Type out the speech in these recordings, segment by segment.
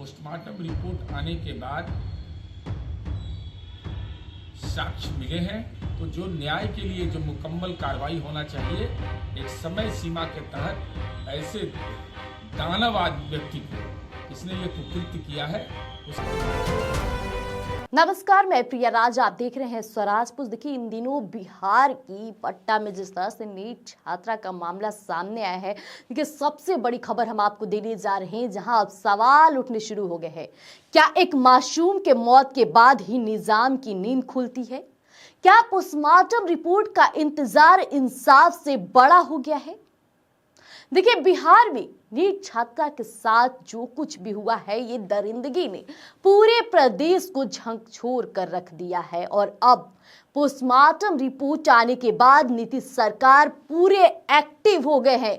Postmortem report आने के बाद साक्ष्य मिले हैं तो जो न्याय के लिए जो मुकम्मल कार्रवाई होना चाहिए, एक समय सीमा के तहत ऐसे दानव व्यक्ति को इसने ये कुकृत्य किया है नमस्कार, मैं प्रिया राज, आप देख रहे हैं स्वराज पोस्ट। देखिए, इन दिनों बिहार की पटना में जिस तरह से नीट छात्रा का मामला सामने आया है, देखिए सबसे बड़ी खबर हम आपको देने जा रहे हैं, जहां अब सवाल उठने शुरू हो गए हैं। क्या एक मासूम के मौत के बाद ही निजाम की नींद खुलती है? क्या पोस्टमार्टम रिपोर्ट का इंतजार इंसाफ से बड़ा हो गया है? देखिए, बिहार में नीट छात्रा के साथ जो कुछ भी हुआ है, ये दरिंदगी ने पूरे प्रदेश को झकझोर कर रख दिया है। और अब पोस्टमार्टम रिपोर्ट आने के बाद नीतीश सरकार पूरे एक्टिव हो गए हैं,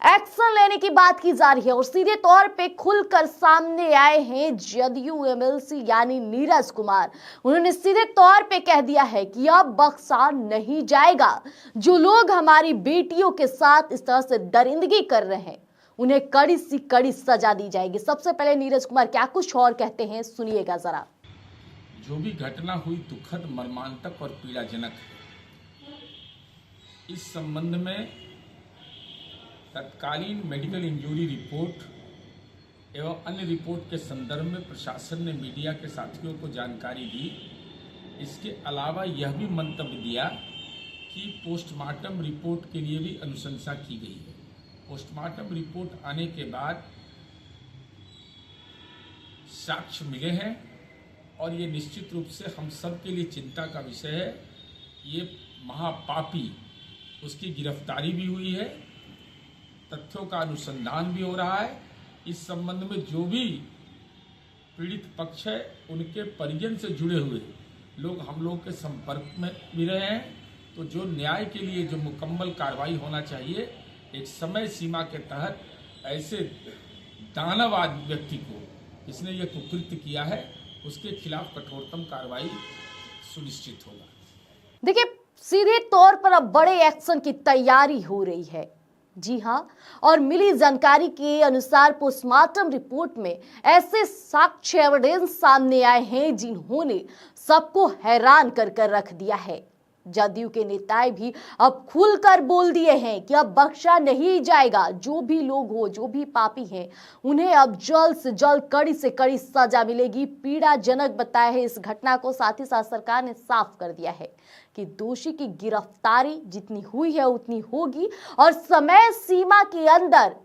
एक्शन लेने की बात की जा रही है। और सीधे तौर पे खुलकर सामने आए हैं जदयू एमएलसी यानी नीरज कुमार। उन्होंने सीधे तौर पे कह दिया है कि अब बख्शा नहीं जाएगा। जो लोग हमारी बेटियों के साथ इस तरह से दरिंदगी कर रहे हैं, उन्हें कड़ी सी कड़ी सजा दी जाएगी। सबसे पहले नीरज कुमार क्या कुछ और कहते हैं, सुनिएगा जरा। जो भी घटना हुई दुखद, मर्मांतक और पीड़ाजनक है। इस संबंध में तत्कालीन मेडिकल इंजरी रिपोर्ट एवं अन्य रिपोर्ट के संदर्भ में प्रशासन ने मीडिया के साथियों को जानकारी दी। इसके अलावा यह भी मंतव्य दिया कि पोस्टमार्टम रिपोर्ट के लिए भी अनुशंसा की गई है। पोस्टमार्टम रिपोर्ट आने के बाद साक्ष्य मिले हैं और ये निश्चित रूप से हम सब के लिए चिंता का विषय है। ये महापापी, उसकी गिरफ्तारी भी हुई है, तथ्यों का अनुसंधान भी हो रहा है। इस संबंध में जो भी पीड़ित पक्ष है, उनके परिजन से जुड़े हुए लोग हम लोग के संपर्क में भी रहे हैं। तो जो न्याय के लिए जो मुकम्मल कार्रवाई होना चाहिए, एक समय सीमा के तहत ऐसे दानव व्यक्ति को इसने ये कुकृत्य किया है, उसके खिलाफ कठोरतम कार्रवाई सुनिश्चित होगा। देखिए, सीधे तौर पर अब बड़े एक्शन की तैयारी हो रही है। जी हां, और मिली जानकारी के अनुसार पोस्टमार्टम रिपोर्ट में ऐसे साक्ष्य एविडेंस सामने आए हैं जिन्होंने सबको हैरान कर रख दिया है। जदयू के नेताएं भी अब खुलकर बोल दिए हैं कि अब बख्शा नहीं जाएगा। जो भी लोग हो, जो भी पापी हैं, उन्हें अब जल्द से जल्द कड़ी से कड़ी सजा मिलेगी। पीड़ाजनक बताया है इस घटना को। साथ ही साथ सरकार ने साफ कर दिया है कि दोषी की गिरफ्तारी जितनी हुई है उतनी होगी और समय सीमा के अंदर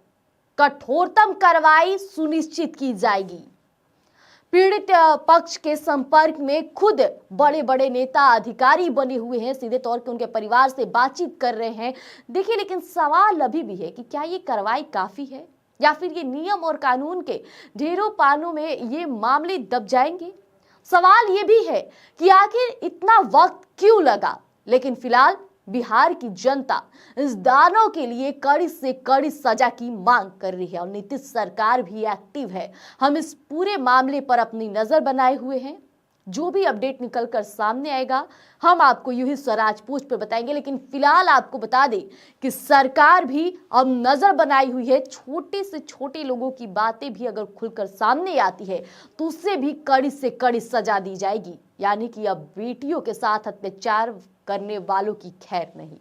कठोरतम कार्रवाई सुनिश्चित की जाएगी। पीड़ित पक्ष के संपर्क में खुद बड़े बड़े नेता अधिकारी बने हुए हैं, सीधे तौर पे उनके परिवार से बातचीत कर रहे हैं। देखिए, लेकिन सवाल अभी भी है कि क्या ये कार्रवाई काफी है या फिर ये नियम और कानून के ढेरों पानों में ये मामले दब जाएंगे। सवाल ये भी है कि आखिर इतना वक्त क्यों लगा। लेकिन फिलहाल बिहार की जनता इस दानव के लिए कड़ी से कड़ी सजा की मांग कर रही है और नीतीश सरकार भी एक्टिव है। हम इस पूरे मामले पर अपनी नजर बनाए हुए हैं। जो भी अपडेट निकलकर सामने आएगा, हम आपको यूं ही स्वराज पोस्ट पर बताएंगे। लेकिन फिलहाल आपको बता दें कि सरकार भी अब नजर बनाई हुई है। छोटे से छोटे लोगों की बातें भी अगर खुलकर सामने आती है तो उससे भी कड़ी से कड़ी सजा दी जाएगी। यानी कि अब बेटियों के साथ अत्याचार करने वालों की खैर नहीं।